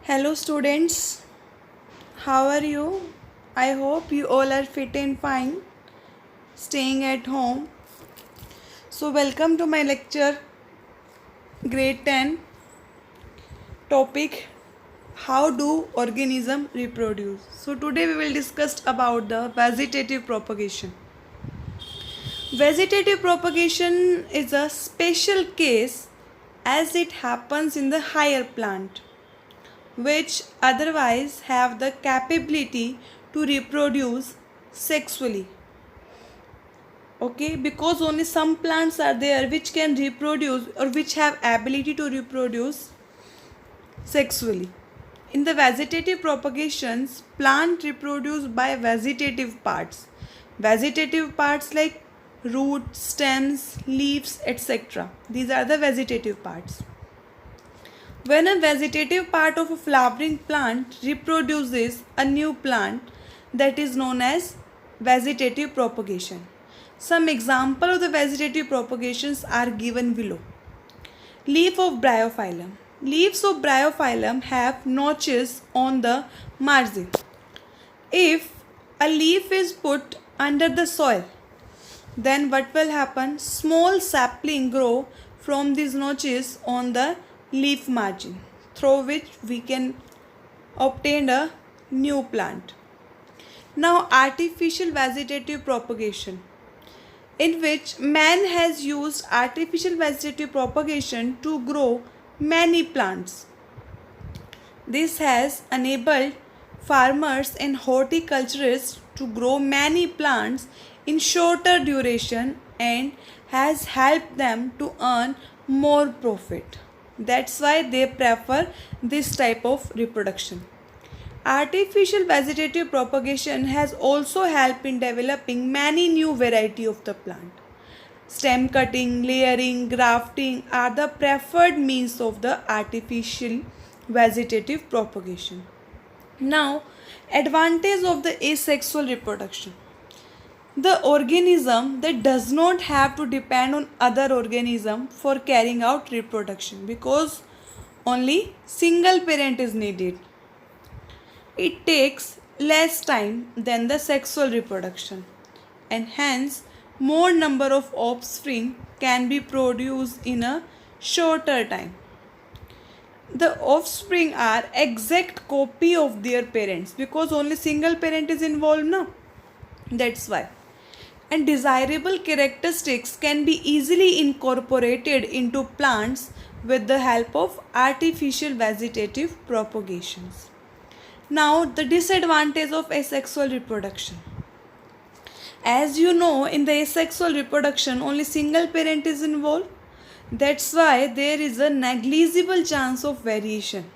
Hello, students. How are you? I hope you all are fit and fine, staying at home. So, welcome to my lecture, grade 10, topic How do organisms reproduce? So, today we will discuss about the vegetative propagation. Vegetative propagation is a special case as it happens in the higher plant, which otherwise have the capability to reproduce sexually. Okay, because only some plants are there which can reproduce or which have ability to reproduce sexually. In the vegetative propagations, plant reproduce by vegetative parts. Vegetative parts like roots, stems, leaves, etc. These are the vegetative parts. When a vegetative part of a flowering plant reproduces a new plant, that is known as vegetative propagation. Some example of the vegetative propagations are given below. Leaf of bryophyllum. Leaves of bryophyllum have notches on the margin. If a leaf is put under the soil, then what will happen? Small sapling grow from these notches on the leaf margin, through which we can obtain a new plant. Now, artificial vegetative propagation, in which man has used artificial vegetative propagation to grow many plants. This has enabled farmers and horticulturists to grow many plants in shorter duration and has helped them to earn more profit. That's why they prefer this type of reproduction. Artificial vegetative propagation has also helped in developing many new variety of the plant. Stem cutting, layering, grafting are the preferred means of the artificial vegetative propagation. Now, advantage of the asexual reproduction. The organism that does not have to depend on other organism for carrying out reproduction, because only single parent is needed. It takes less time than the sexual reproduction, and hence more number of offspring can be produced in a shorter time. The offspring are exact copy of their parents, because only single parent is involved now. That's why. And desirable characteristics can be easily incorporated into plants with the help of artificial vegetative propagations. Now, the disadvantage of asexual reproduction. As you know, in the asexual reproduction, only single parent is involved. That's why there is a negligible chance of variation.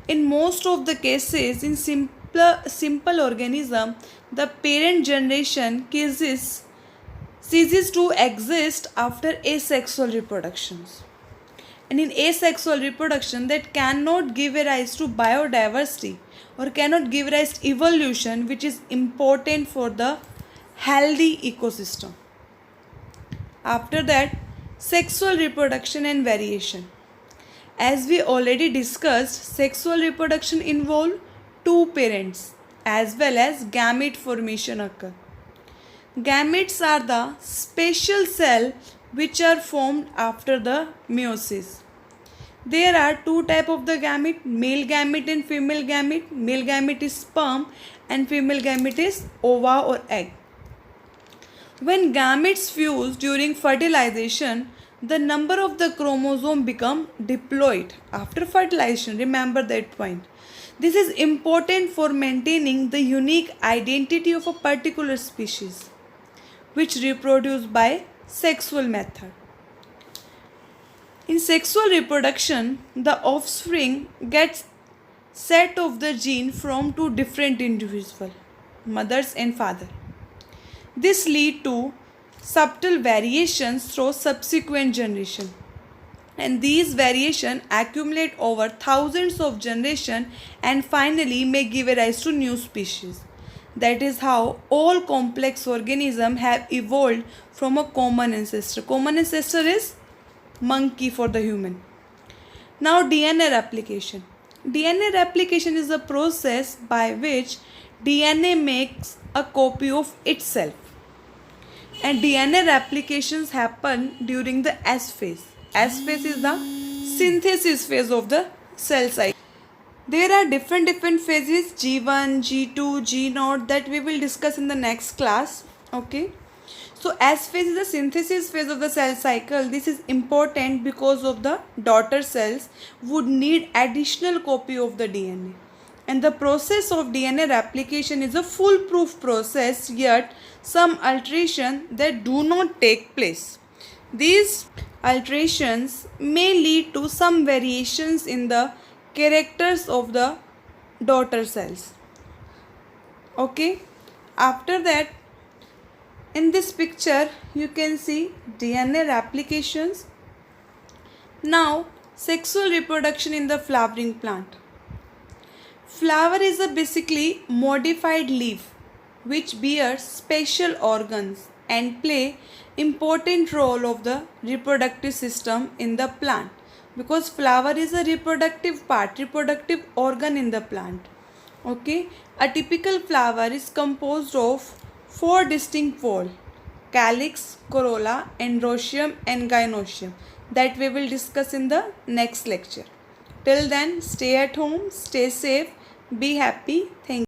In most of the cases, in simple organism, the parent generation ceases to exist after asexual reproductions. And in asexual reproduction, that cannot give rise to biodiversity or cannot give rise to evolution, which is important for the healthy ecosystem. After that, sexual reproduction and variation. As we already discussed, sexual reproduction involves two parents as well as gamete formation occur. Gametes are the special cells which are formed after the meiosis. There are two types of the gamete, male gamete and female gamete. Male gamete is sperm and female gamete is ova or egg. When gametes fuse during fertilization, the number of the chromosome become diploid after fertilization. Remember that point. This is important for maintaining the unique identity of a particular species, which reproduce by sexual method. In sexual reproduction, the offspring gets set of the gene from two different individuals, mothers and father. This leads to subtle variations through subsequent generation, and these variations accumulate over thousands of generations and finally may give rise to new species. That is how all complex organisms have evolved from a common ancestor. Common ancestor is monkey for the human. Now, DNA replication. DNA replication is a process by which DNA makes a copy of itself. And DNA replications happen during the S phase. S phase is the synthesis phase of the cell cycle. There are different phases, G1, G2, G0, that we will discuss in the next class. Okay. So S phase is the synthesis phase of the cell cycle. This is important because of the daughter cells would need additional copy of the DNA. And the process of DNA replication is a foolproof process, yet some alteration that do not take place. These alterations may lead to some variations in the characters of the daughter cells. Okay, after that, in this picture you can see DNA replications. Now, sexual reproduction in the flowering plant. Flower is a basically modified leaf which bears special organs and play important role of the reproductive system in the plant, because flower is a reproductive part, reproductive organ in the plant. Okay, a typical flower is composed of 4 distinct whorls: calyx, corolla, androecium and gynoecium, that we will discuss in the next lecture. Till then, stay at home, stay safe, be happy. Thank you.